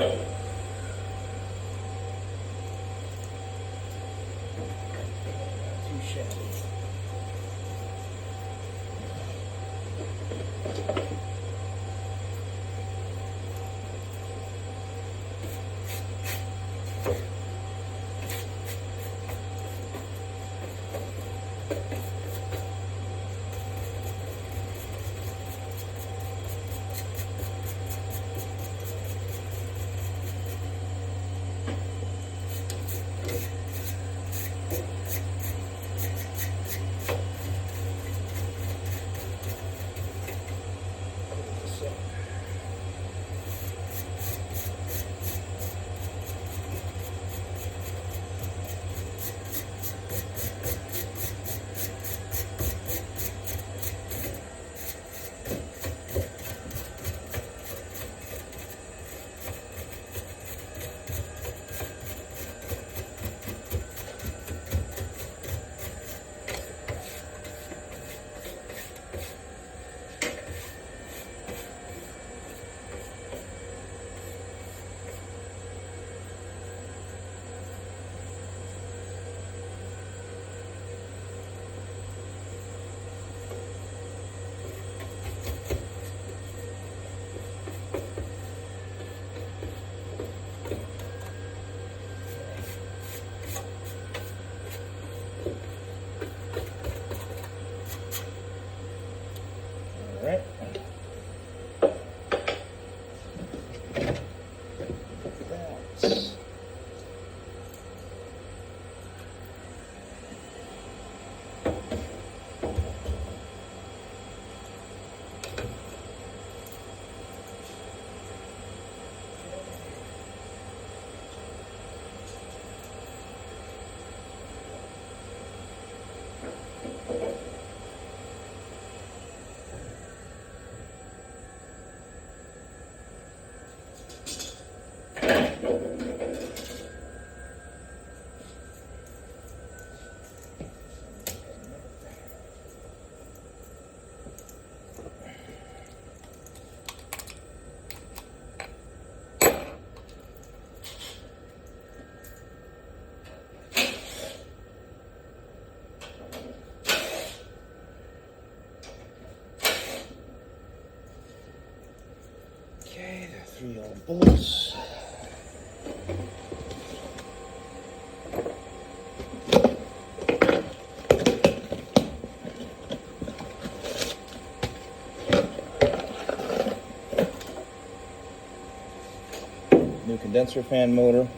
Too shabby. Alright. That's okay, the 3 old bolts. New condenser fan motor.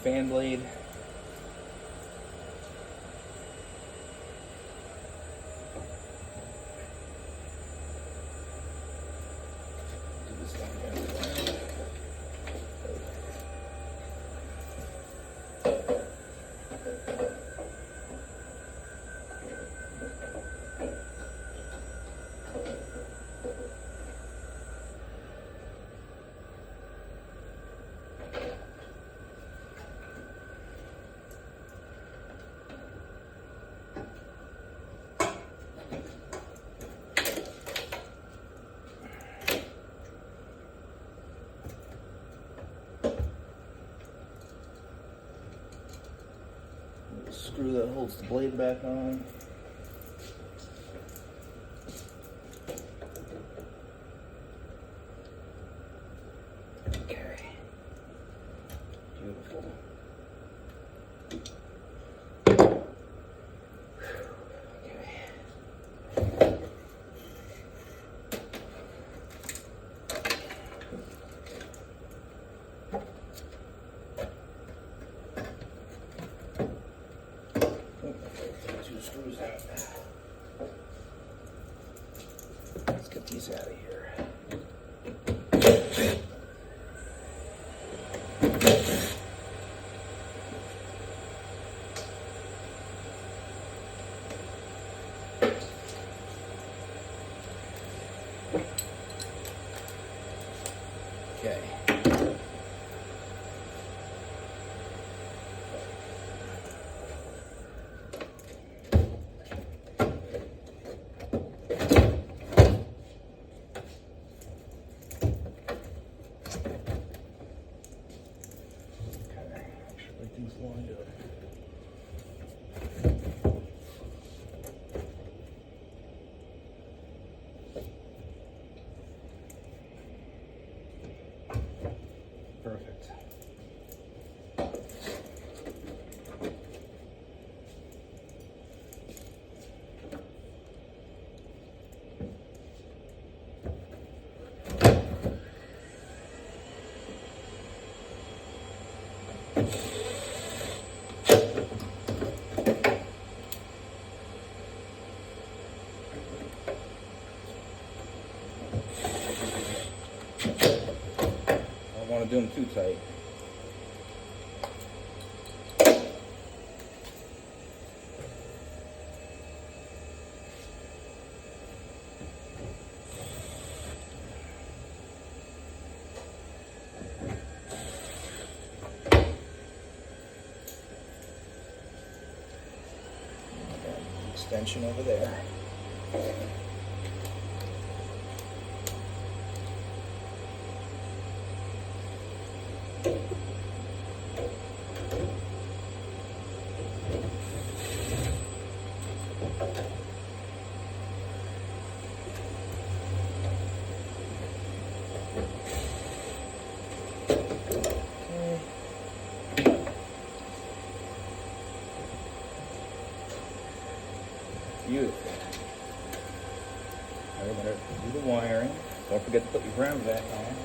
Fan blade. screw that holds the blade back on. Okay. Beautiful. Two screws out. Let's get these out of here. Okay. Everything's lined up. Perfect. I don't want to do them too tight. Extension over there. Beautiful. All right, we're going to do the wiring. Don't forget to put your ground back on.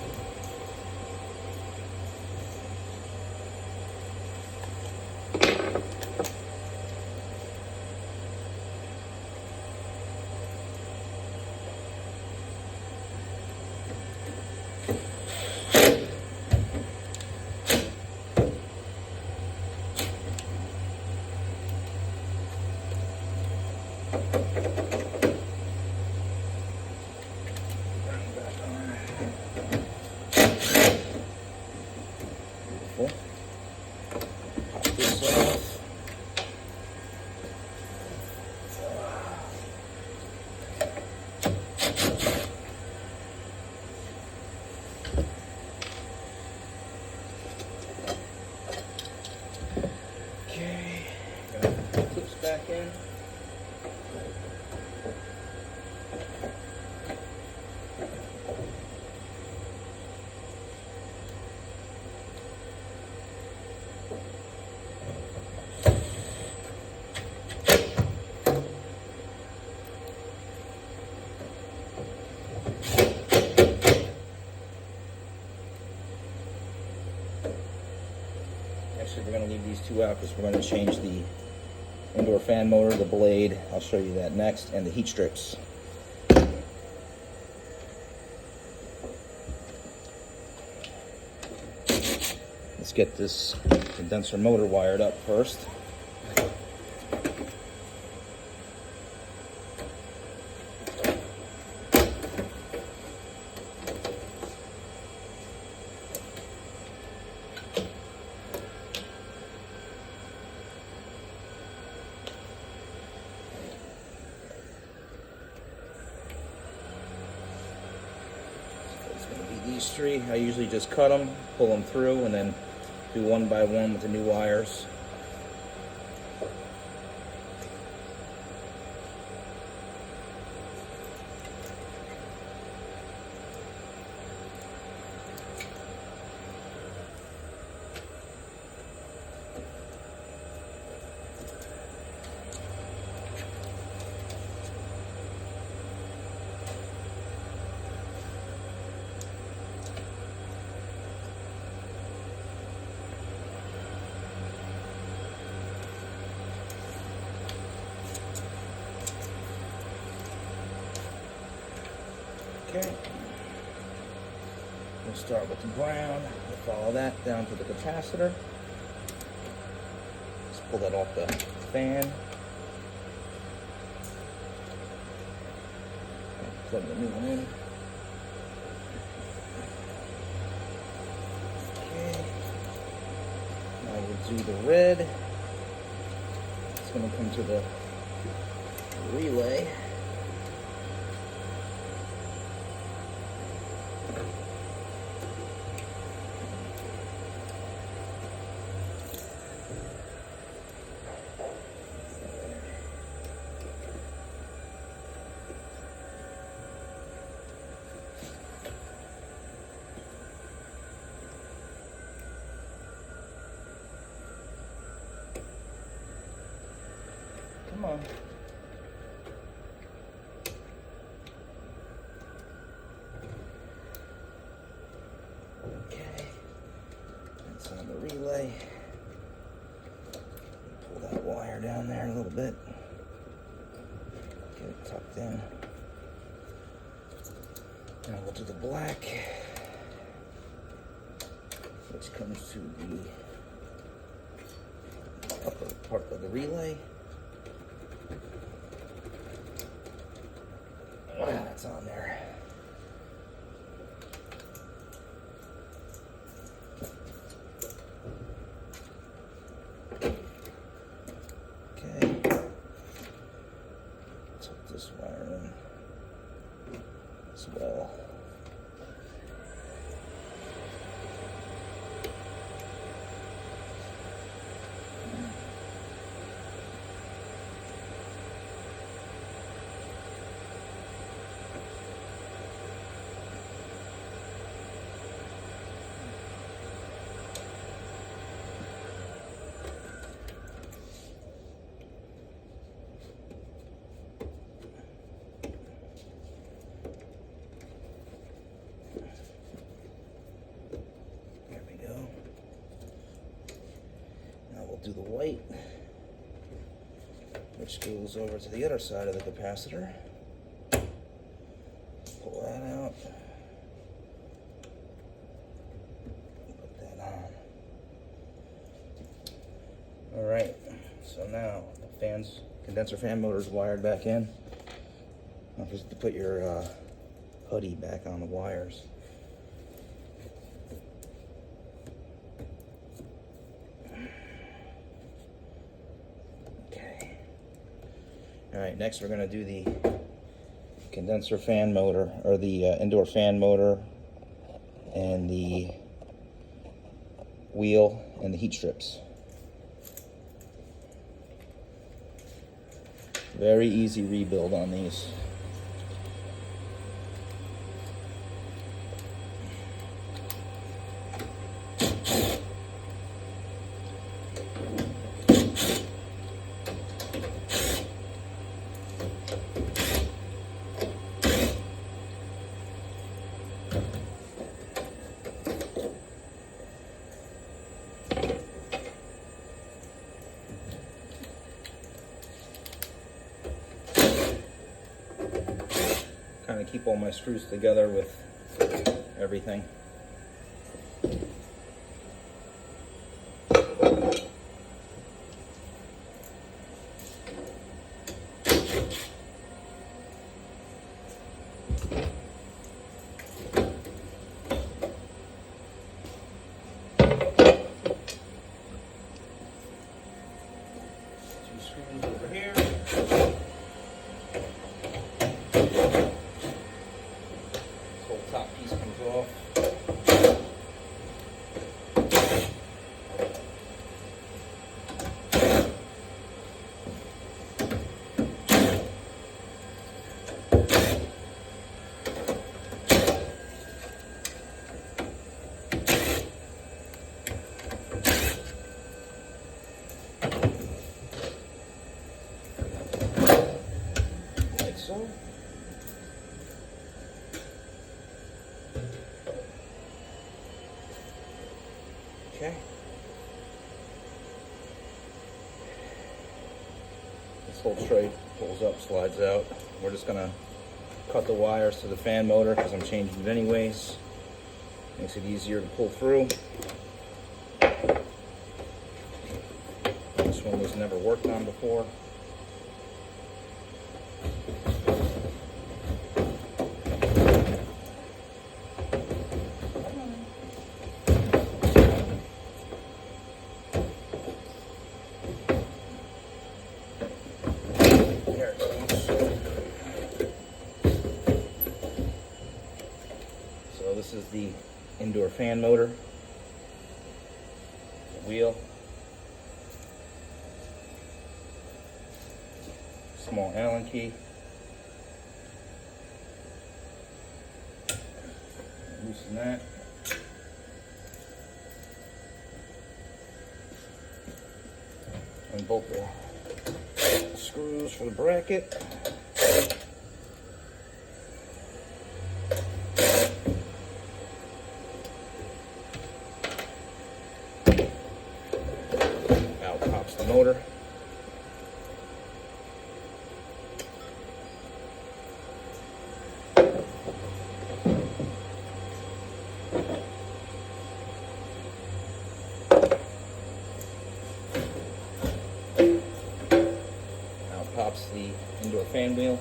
Beautiful. Pop this off. Okay. Got the clips back in. Actually, we're going to leave these two out because we're going to change the indoor fan motor, the blade. I'll show you that next, and the heat strips. Let's get this condenser motor wired up first. These three, I usually just cut them, pull them through, and then do one by one with the new wires. Okay. We'll start with the brown. We'll follow that down to the capacitor. Let's pull that off the fan. Plug the new one in. Okay. Now we'll do the red. It's going to come to the relay. Come on. Okay. That's on the relay. Pull that wire down there a little bit. Get it tucked in. Now we'll do the black, which comes to the upper part of the relay. That's on there. Okay. Tuck this wire in as well. Do the white, which goes over to the other side of the capacitor. Pull that out. Put that on. All right, so now the condenser fan motor is wired back in. Now just to put your hoodie back on the wires. All right, next we're going to do the condenser fan motor, or the indoor fan motor, and the wheel and the heat strips. Very easy rebuild on these. Kind of keep all my screws together with everything. Two screws over here. Top piece comes off. Like so. Okay. This whole tray pulls up, slides out. We're just gonna cut the wires to the fan motor because I'm changing it anyways. Makes it easier to pull through. This one was never worked on before. This is the indoor fan motor, the wheel, small Allen key, loosen that, and bolt the screws for the bracket. Motor. Now pops the indoor fan wheel.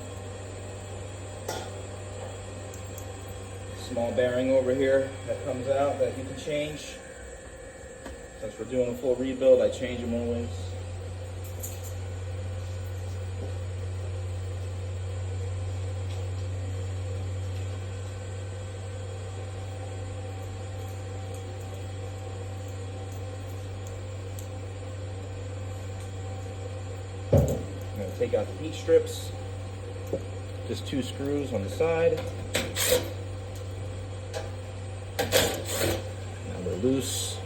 Small bearing over here that comes out that you can change. Since we're doing a full rebuild, I change them always. I'm going to take out the heat strips. Just 2 screws on the side. Now they're loose.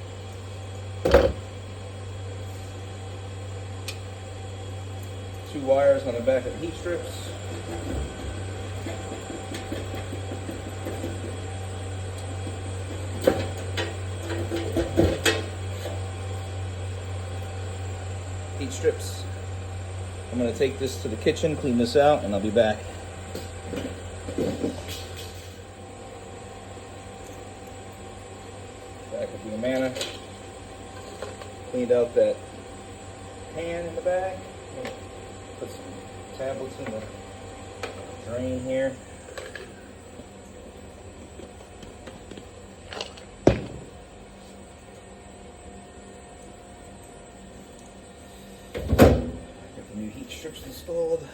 2 wires on the back of the heat strips. Heat strips. I'm going to take this to the kitchen, clean this out, and I'll be back. Back with the Amana. Cleaned out that pan in the back. Put some tablets in the drain here. Get the new heat strips installed.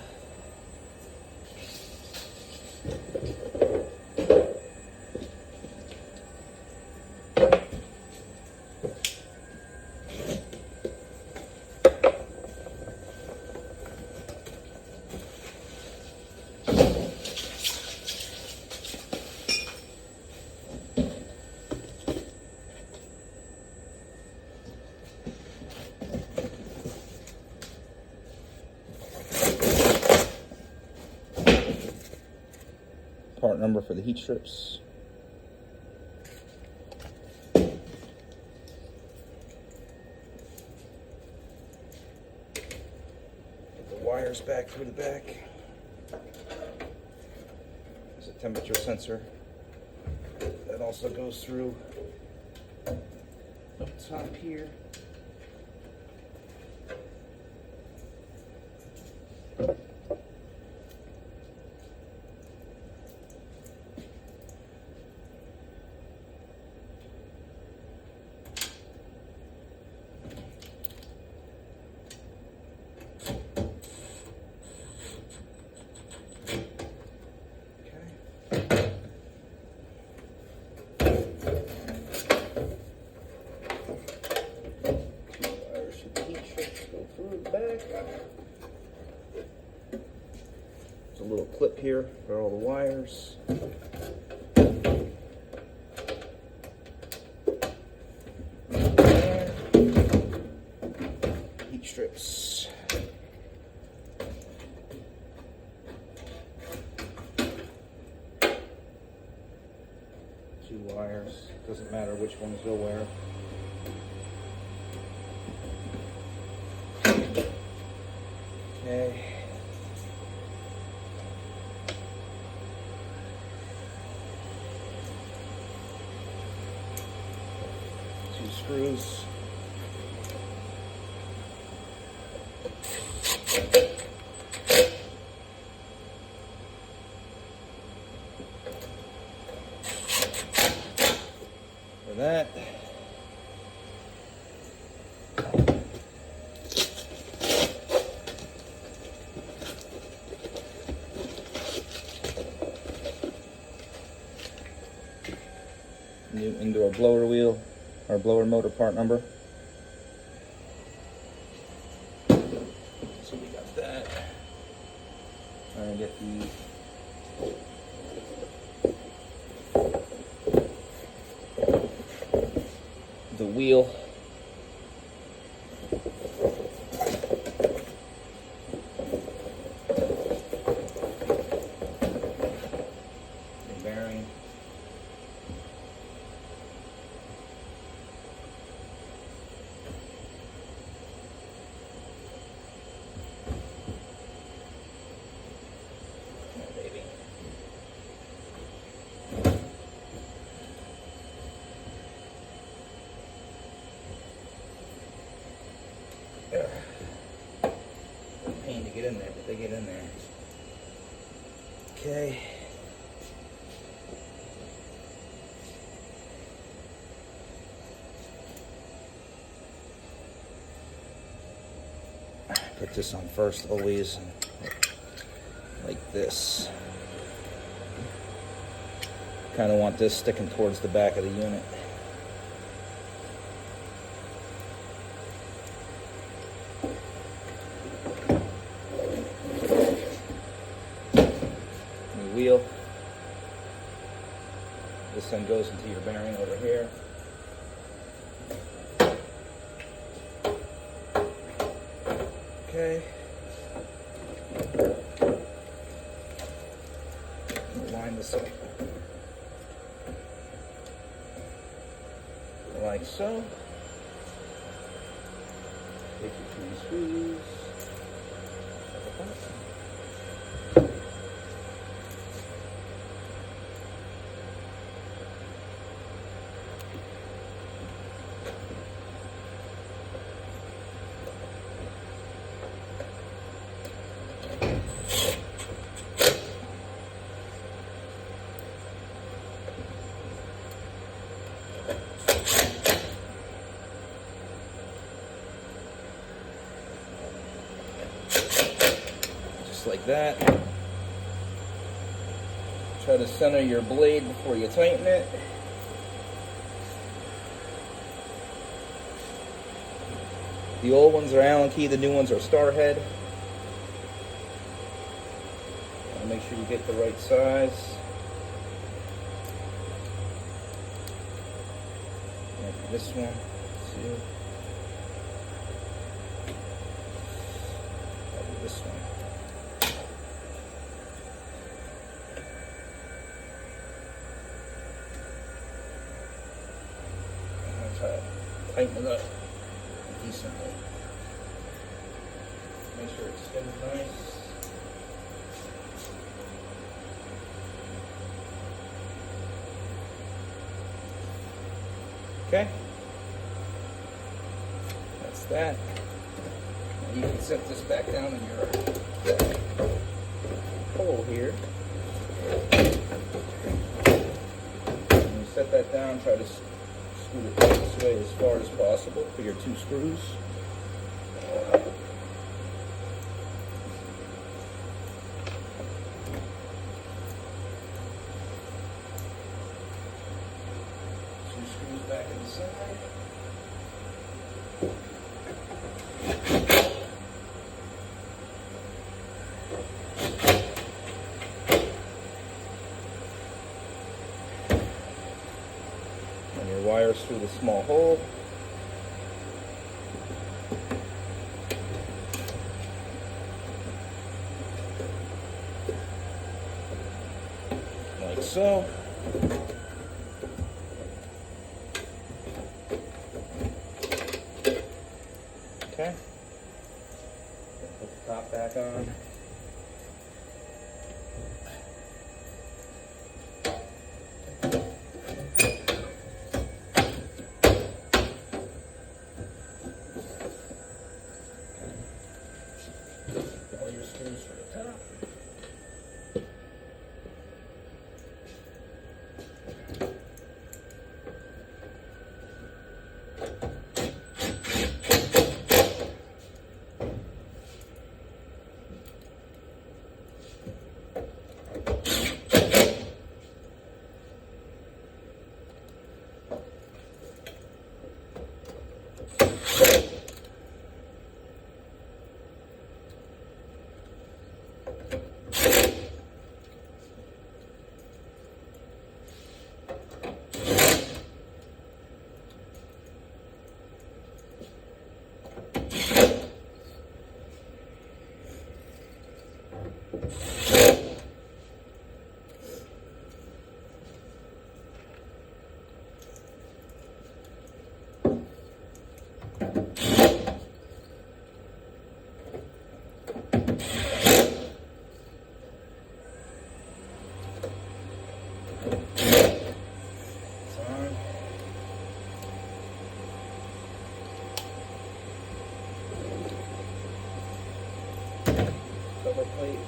Part number for the heat strips. Put the wires back through the back. There's a temperature sensor that also goes through up top here. There's a little clip here for all the wires. Heat strips. Two wires. Doesn't matter which ones go where. Okay. screws. For that. Into our blower wheel, our blower motor part number. So we got that. I'm gonna get the wheel. The bearing. There. Pain to get in there, but they get in there. Okay. Put this on first always, like this. Kind of want this sticking towards the back of the unit. Wheel. This then goes into your bearing over here. Okay. Line this up like so. Take your 2 screws. Like that. Try to center your blade before you tighten it. The old ones are Allen key, the new ones are star head. Make sure you get the right size. Like this one, see? Probably this one. Tighten it up decently. Make sure it spins nice. Okay. That's that. And you can set this back down in your hole here. When you set that down, try to scoot it this way as far as possible for your 2 screws. Back in the side. And your wires through the small hole. Like so. Okay. Put the top back on. plate.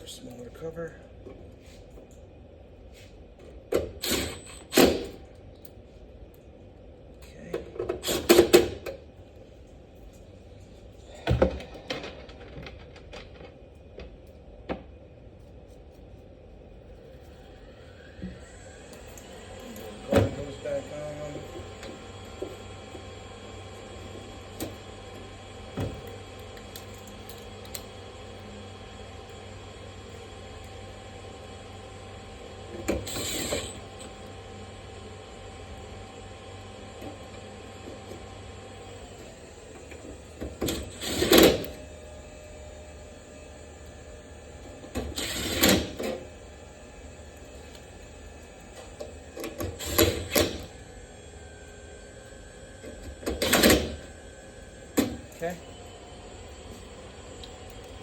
Smaller cover. Okay. Cover goes back on. Okay.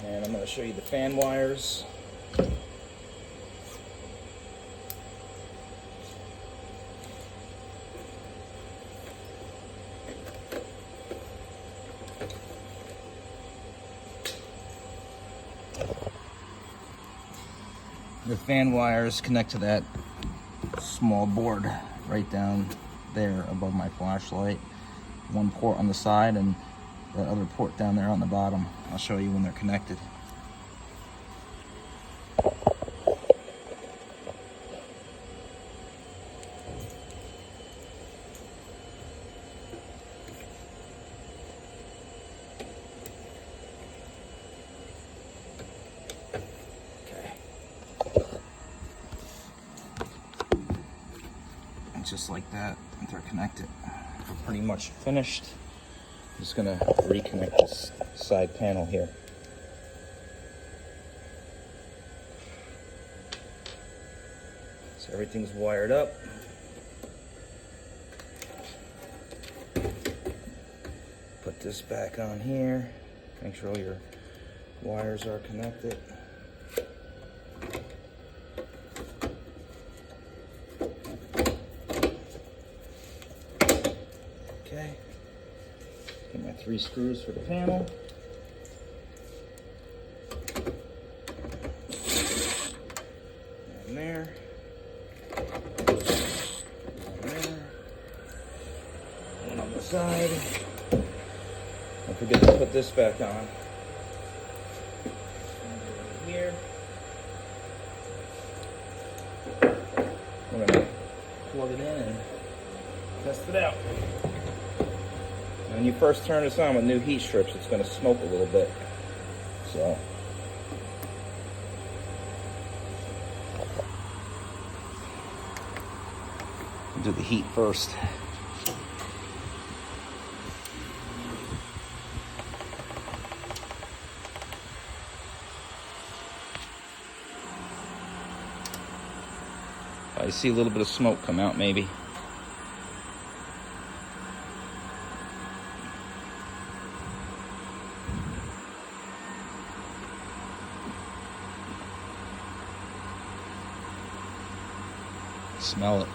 And I'm going to show you the fan wires. The fan wires connect to that small board right down there above my flashlight. One port on the side and the other port down there on the bottom. I'll show you when they're connected. Just like that, they're connected. We're pretty much finished. I'm just gonna reconnect this side panel here. So everything's wired up. Put this back on here. Make sure all your wires are connected. Okay, get my 3 screws for the panel. And there. And there. One on the side. Don't forget to put this back on. Here. We're gonna plug it in and test it out. When you first turn this on with new heat strips, it's going to smoke a little bit. So, do the heat first. I see a little bit of smoke come out, maybe. Smell it.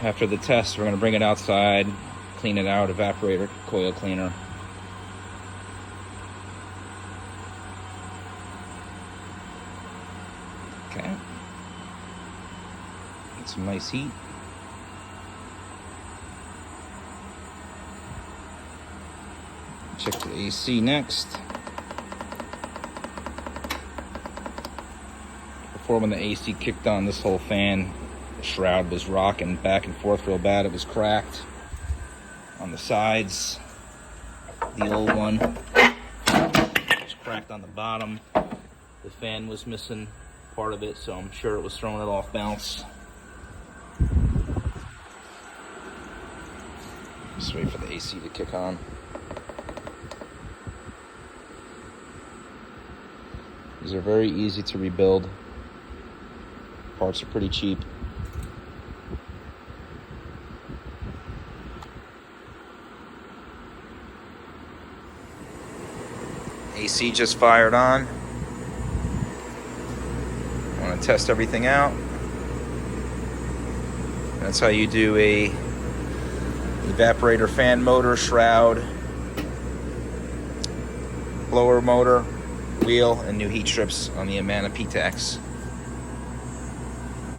After the test, we're going to bring it outside, clean it out, evaporator, coil cleaner. Okay. Get some nice heat. Check the AC next. Before, when the AC kicked on, this whole fan shroud was rocking back and forth real bad. It was cracked on the sides. The old one was cracked on the bottom. The fan was missing part of it, so I'm sure it was throwing it off balance. Just wait for the AC to kick on. These are very easy to rebuild. Parts are pretty cheap. AC just fired on. I want to test everything out. That's how you do a evaporator fan motor, shroud, blower motor, wheel, and new heat strips on the Amana Ptacs.